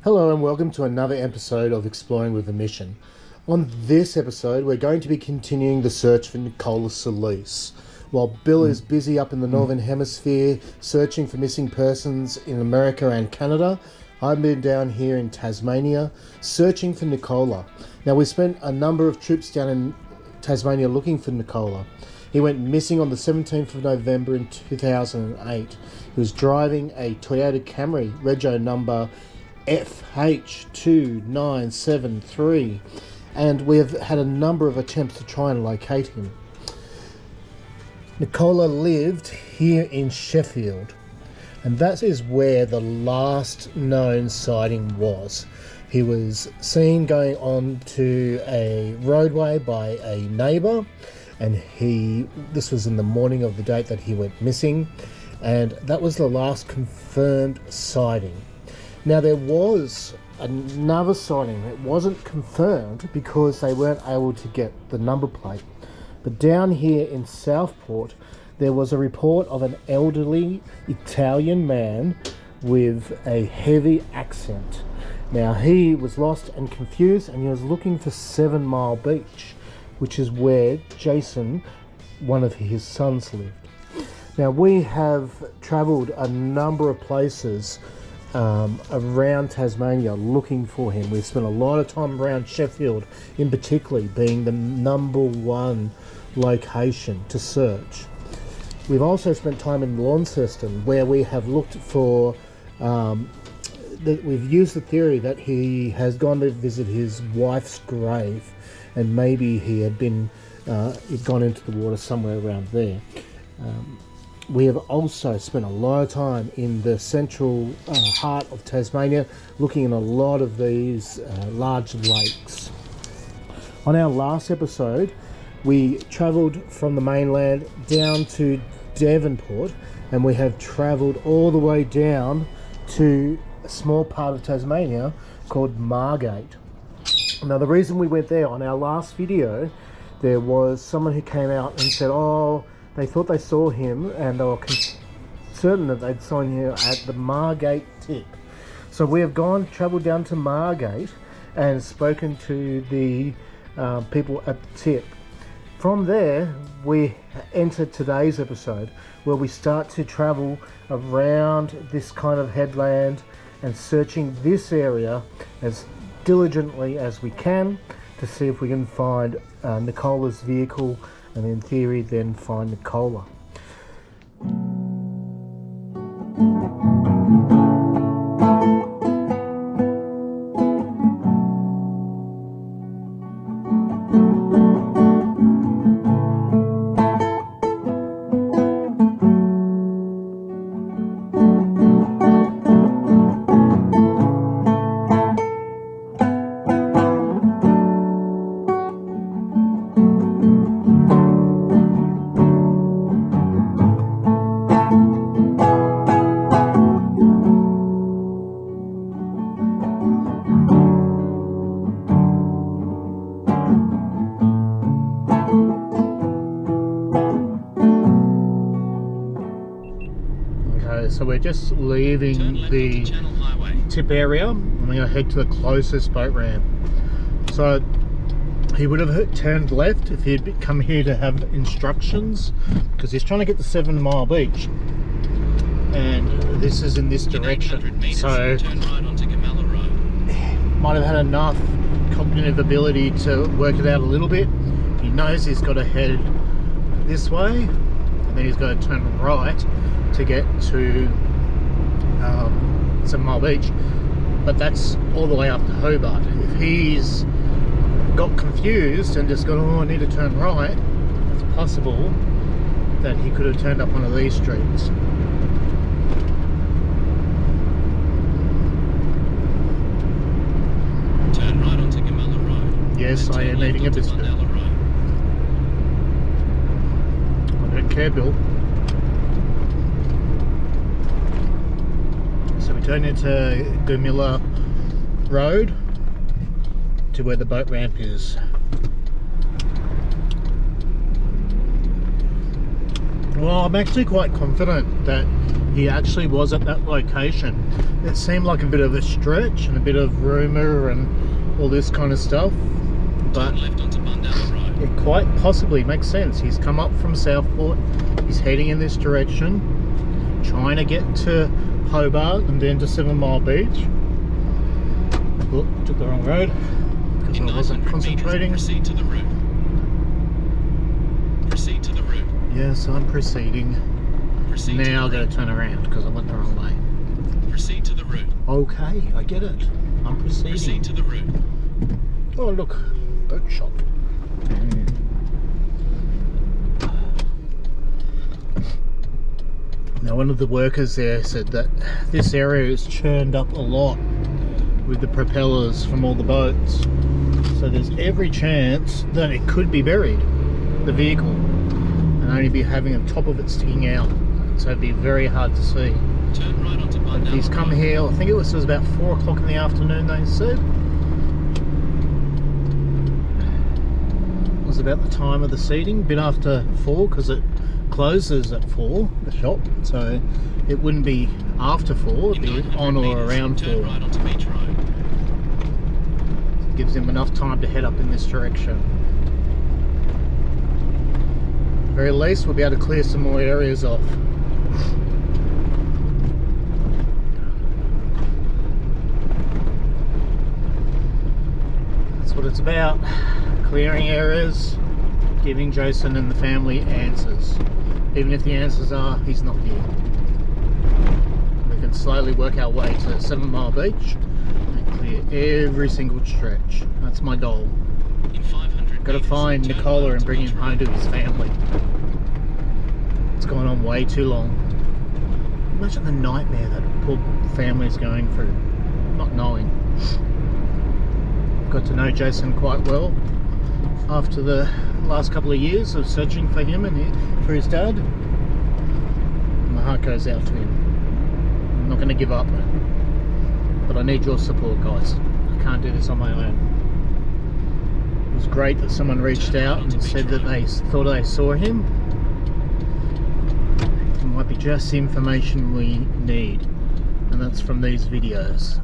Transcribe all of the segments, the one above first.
Hello and welcome to another episode of Exploring with a Mission. On this episode, we're going to be continuing the search for Nick SALLESE. While Bill is busy up in the Northern Hemisphere searching for missing persons in America and Canada, I've been down here in Tasmania searching for Nicola. Now, we spent a number of trips down in Tasmania looking for Nicola. He went missing on the 17th of November in 2008. He was driving a Toyota Camry, rego number FH2973, and we have had a number of attempts to try and locate him. Nicola lived here in Sheffield, and that is where the last known sighting was. He was seen going on to a roadway by a neighbour, and this was in the morning of the date that he went missing, and that was the last confirmed sighting. Now, there was another sighting that wasn't confirmed because they weren't able to get the number plate. But down here in Southport, there was a report of an elderly Italian man with a heavy accent. Now, he was lost and confused, and he was looking for 7 Mile Beach, which is where Jason, one of his sons, lived. Now, we have travelled a number of places around Tasmania looking for him. We've spent a lot of time around Sheffield, in particular being the number one location to search. We've also spent time in Launceston, where we have looked for we've used the theory that he has gone to visit his wife's grave, and maybe he had he'd gone into the water somewhere around there. We have also spent a lot of time in the central heart of Tasmania looking at a lot of these large lakes. On our last episode, we travelled from the mainland down to Devonport, and we have travelled all the way down to a small part of Tasmania called Margate. Now, the reason we went there, on our last video, there was someone who came out and said, they thought they saw him, and they were certain that they'd saw him at the Margate tip. So we have travelled down to Margate and spoken to the people at the tip. From there, we enter today's episode, where we start to travel around this kind of headland and searching this area as diligently as we can to see if we can find Nicola's vehicle, and in theory then find Nicola. So we're just leaving the tip area, and we're going to head to the closest boat ramp. So he would have turned left if he'd come here to have instructions, because he's trying to get to 7 Mile Beach, and this is in this direction. So might have had enough cognitive ability to work it out a little bit. He knows he's got to head this way, and then he's got to turn right to get to 7 Mile Beach, but that's all the way up to Hobart. If he's got confused and just gone, I need to turn right, it's possible that he could have turned up one of these streets. Turn right onto Gamella Road. Yes, I am eating a biscuit. I don't care, Bill. So we turn into Gamella Road to where the boat ramp is. Well, I'm actually quite confident that he actually was at that location. It seemed like a bit of a stretch and a bit of rumour and all this kind of stuff, but Turn left onto Bundalla Road. it quite possibly makes sense. He's come up from Southport, he's heading in this direction, trying to get to Hobart and then to 7 Mile Beach. Look, took the wrong road because In I wasn't 900 concentrating. meters, proceed to the route. Proceed to the route. Yes, I'm proceeding. Proceed Now I've to got the to turn around because I went the wrong way. route. Proceed to the route. Okay, I get it. I'm proceeding. Proceed to the route. Oh look, boat shop. Now one of the workers there said that this area is churned up a lot with the propellers from all the boats. So there's every chance that it could be buried, the vehicle, and only be having the top of it sticking out. So it'd be very hard to see. Turn right onto But if he's Bundalla come Road. here, I think it was about 4 o'clock in the afternoon, they said. It was about the time of the seeding, a bit after 4, because it closes at 4, the shop. So it wouldn't be after 4, it'd In be 900 on or meters, around 4. turn right onto Beach Road. Gives him enough time to head up in this direction. At the very least, we'll be able to clear some more areas off. That's what it's about. Clearing areas, giving Jason and the family answers. Even if the answers are, he's not here. We can slowly work our way to 7 Mile Beach and clear every single stretch. That's my goal. In 500 Got to meters, find turn Nicola right and onto bring him Beach home Road. to his family. It's gone on way too long. Imagine the nightmare that poor family's going through, not knowing. Got to know Jason quite well after the last couple of years of searching for him and for his dad. My heart goes out to him. I'm not going to give up, but I need your support, guys. I can't do this on my own. It was great that someone reached out and said that they thought they saw him. It might be just the information we need, and that's from these videos.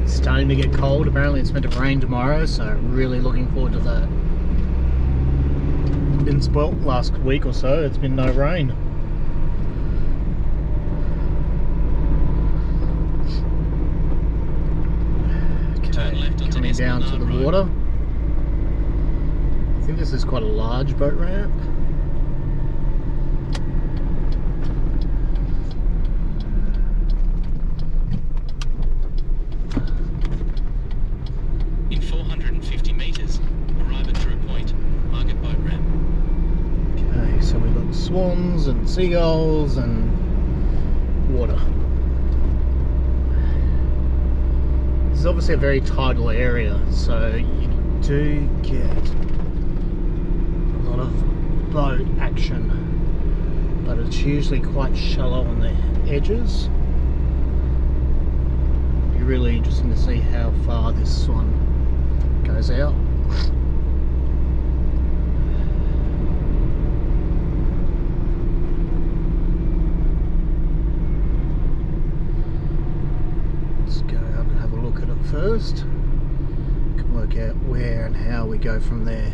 It's starting to get cold. Apparently it's meant to rain tomorrow, so really looking forward to that. Been spoilt last week or so. It's been no rain. Turn left onto Coming down to the Esplanade Road. water. I think this is quite a large boat ramp. In 450 meters, arrive at True Point, Market Boat Ramp. Okay, so we've got swans and seagulls and water. This is obviously a very tidal area, so you do get a lot of boat action, but it's usually quite shallow on the edges. It'll be really interesting to see how far this one goes out. Let's go out and have a look at it first. We can work out where and how we go from there.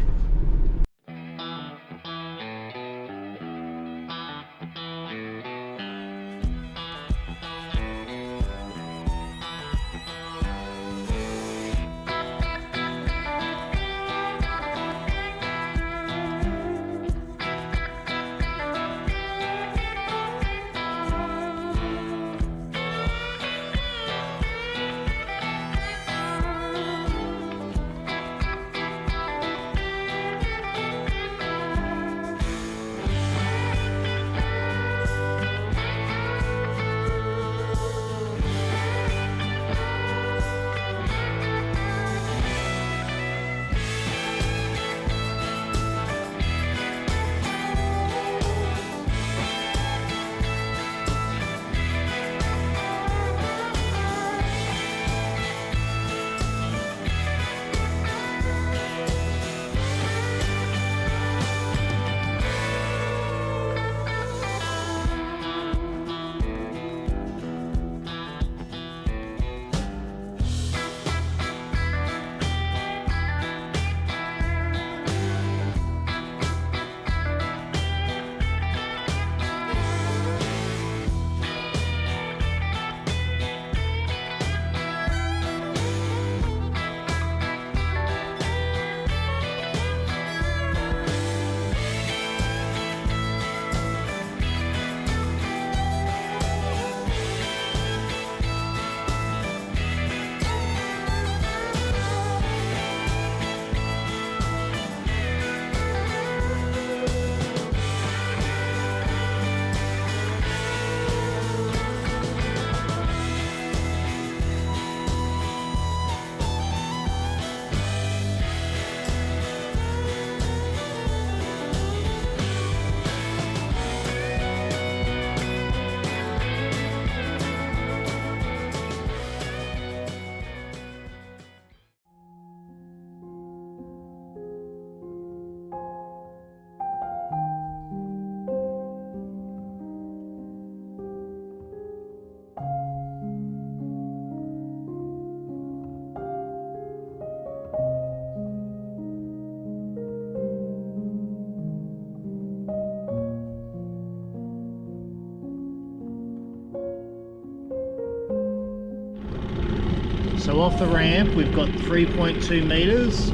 So off the ramp we've got 3.2 meters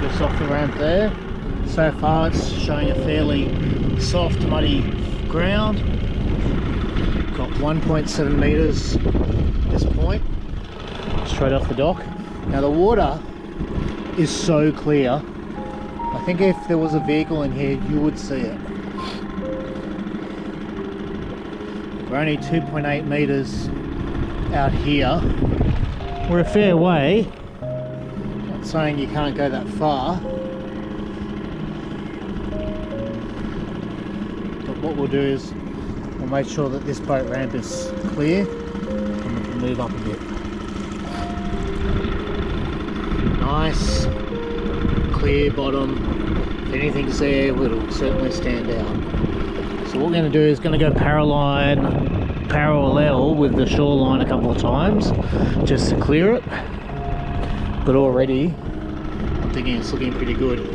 just off the ramp there. So far it's showing a fairly soft muddy ground. Got 1.7 meters at this point, straight off the dock. Now the water is so clear, I think if there was a vehicle in here you would see it. We're only 2.8 meters out here. We're a fair way. Not saying you can't go that far, but what we'll do is we'll make sure that this boat ramp is clear and we can move up a bit. Nice clear bottom. If anything's there, it'll certainly stand out. So what we're going to do is going to go parallel with the shoreline a couple of times just to clear it. But already I'm thinking it's looking pretty good.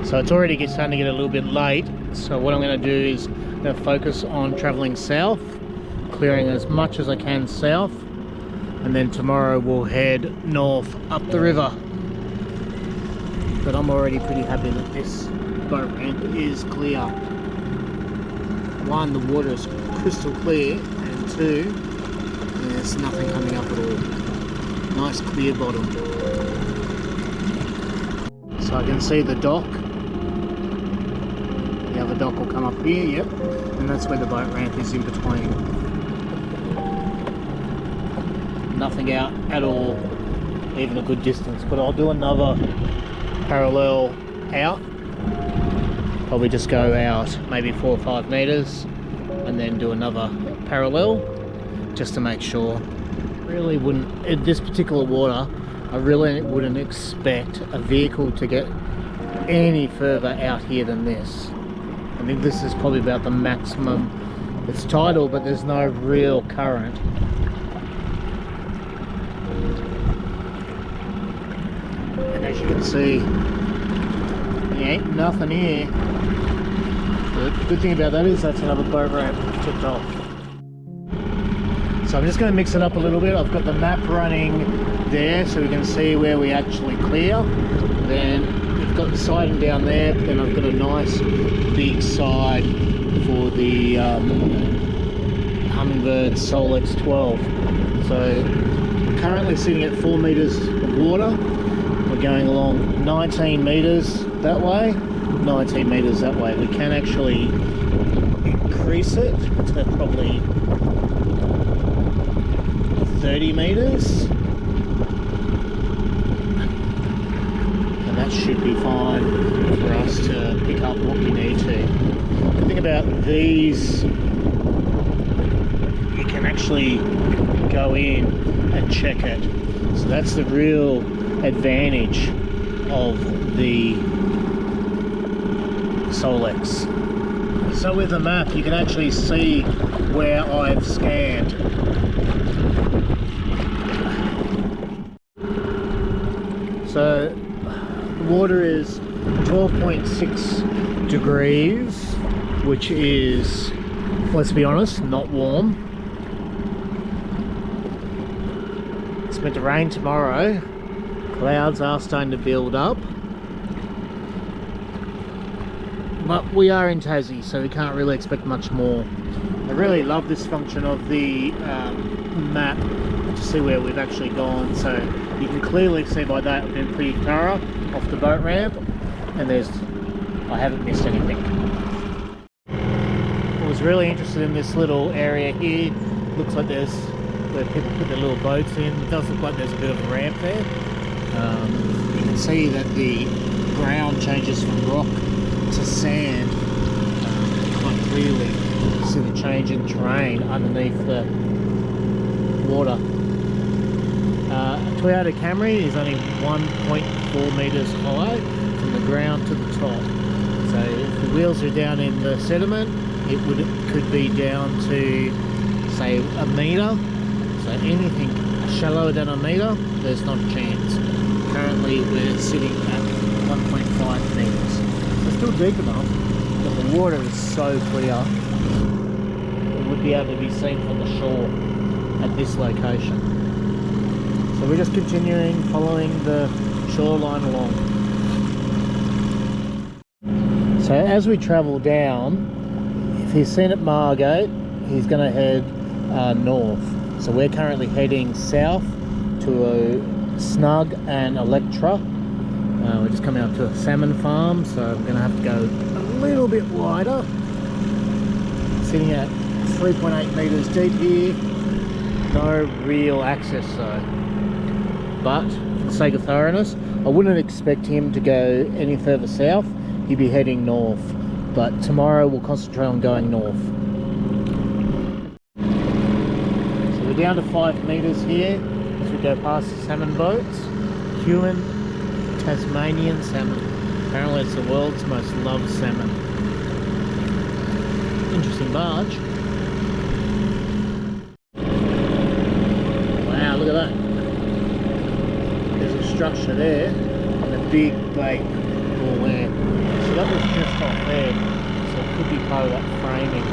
So it's already starting to get a little bit late. So what I'm going to do is I'm going to focus on travelling south, clearing as much as I can south, and then tomorrow we'll head north up the river. But I'm already pretty happy that this boat ramp is clear. One, the water is crystal clear, and two, there's nothing coming up at all. Nice clear bottom. So I can see the dock. The other dock will come up here, yep, and that's where the boat ramp is in between. Nothing out at all, even a good distance, but I'll do another parallel out. Probably just go out maybe 4 or 5 meters and then do another parallel just to make sure. Really wouldn't, in this particular water, I really wouldn't expect a vehicle to get any further out here than this. I think this is probably about the maximum. It's tidal, but there's no real current. And as you can see, there ain't nothing here. The good thing about that is that's another boat ramp tipped off. So I'm just going to mix it up a little bit. I've got the map running there so we can see where we actually clear. Then we've got the siding down there, but then I've got a nice big side for the Humminbird SALLESE 12. So we're currently sitting at 4 meters of water. We're going along 19 meters that way, 19 meters that way. We can actually increase it to probably 30 meters. And that should be fine for us to pick up what we need to. The thing about these, you can actually go in and check it. So that's the real advantage of the SALLESE. So with the map you can actually see where I've scanned. So the water is 12.6 degrees, which is, let's be honest, not warm. It's meant to rain tomorrow. Clouds are starting to build up, but we are in Tassie, so we can't really expect much more. I really love this function of the map to see where we've actually gone. So you can clearly see by that we've been pretty thorough off the boat ramp, and I haven't missed anything. I was really interested in this little area here. Looks like there's where people put their little boats in. It does look like there's a bit of a ramp there. You can see that the ground changes from rock to sand quite clearly. You see the change in terrain underneath the water. A Toyota Camry is only 1.4 meters high from the ground to the top. So if the wheels are down in the sediment, it could be down to say a meter. So anything shallower than a meter, there's not a chance. Currently we're sitting at 1.5 meters. It's still deep enough, but the water is so clear. would be able to be seen from the shore at this location. So we're just continuing following the shoreline along. So as we travel down, if he's seen at Margate, he's going to head north. So we're currently heading south to Snug and Electra. We're just coming up to a salmon farm, so I'm going to have to go a little bit wider. Sitting at 3.8 metres deep here. No real access though. But for the sake of thoroughness, I wouldn't expect him to go any further south. He'd be heading north. But tomorrow we'll concentrate on going north. So we're down to 5 metres here as we go past the salmon boats. Human Tasmanian salmon. Apparently it's the world's most loved salmon. Interesting barge. Wow, look at that. There's a structure there and a big bait all there. So that was just off there. So it could be part of that framing.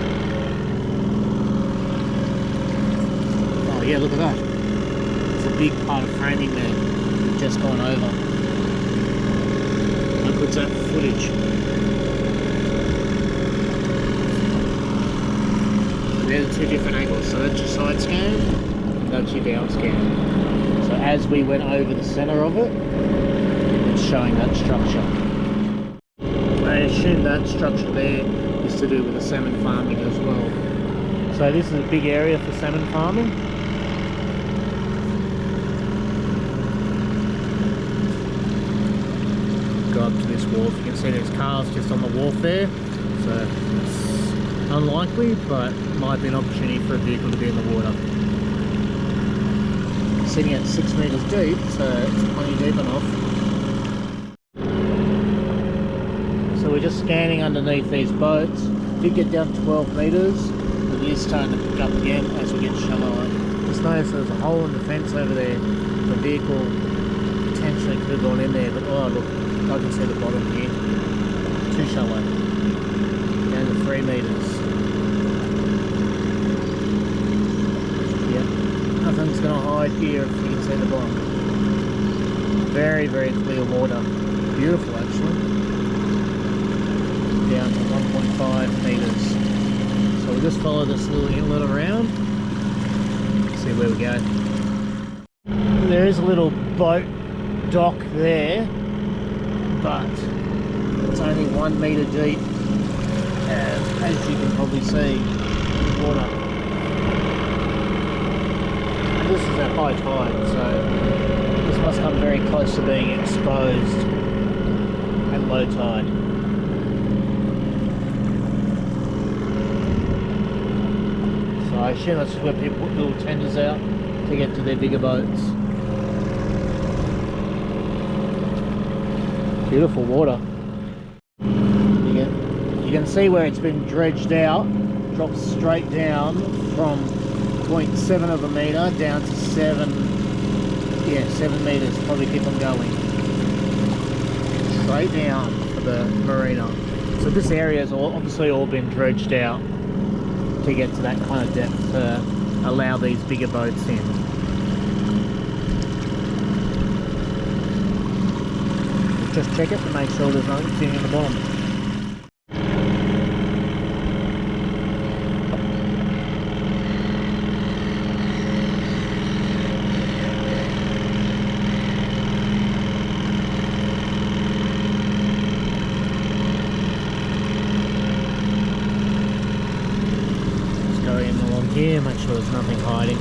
Oh yeah, look at that. It's a big part of framing there. We've just gone over. Look at that footage. There's two different angles, so that's your side scan and that's your down scan. So as we went over the center of it, it's showing that structure. I assume that structure there is to do with the salmon farming as well. So this is a big area for salmon farming. Go up to this wharf, you can see there's cars just on the wharf there. So it's unlikely, but might be an opportunity for a vehicle to be in the water. Sitting at 6 metres deep, so it's plenty deep enough. So we're just scanning underneath these boats. Did get down 12 metres, but it is starting to pick up again as we get shallower. Just notice there's a hole in the fence over there. The vehicle potentially could have gone in there, but oh look, I can see the bottom here. Too shallow. Down to 3 metres. Nothing's going to hide here if you can see the bottom. Very, very clear water. Beautiful actually. Down to 1.5 metres. So we'll just follow this little inlet around. See where we go. There is a little boat dock there, but it's only 1 metre deep. As you can probably see, water. This is at high tide, so this must come very close to being exposed at low tide. So I assume that's where people put little tenders out to get to their bigger boats. Beautiful water. You can see where it's been dredged out, drops straight down from 0.7 of a metre down to 7 metres, probably keep on going straight down for the marina. So this area has obviously all been dredged out to get to that kind of depth to allow these bigger boats in. Just check it to make sure there's nothing sitting in the bottom. Here, make sure there's nothing hiding.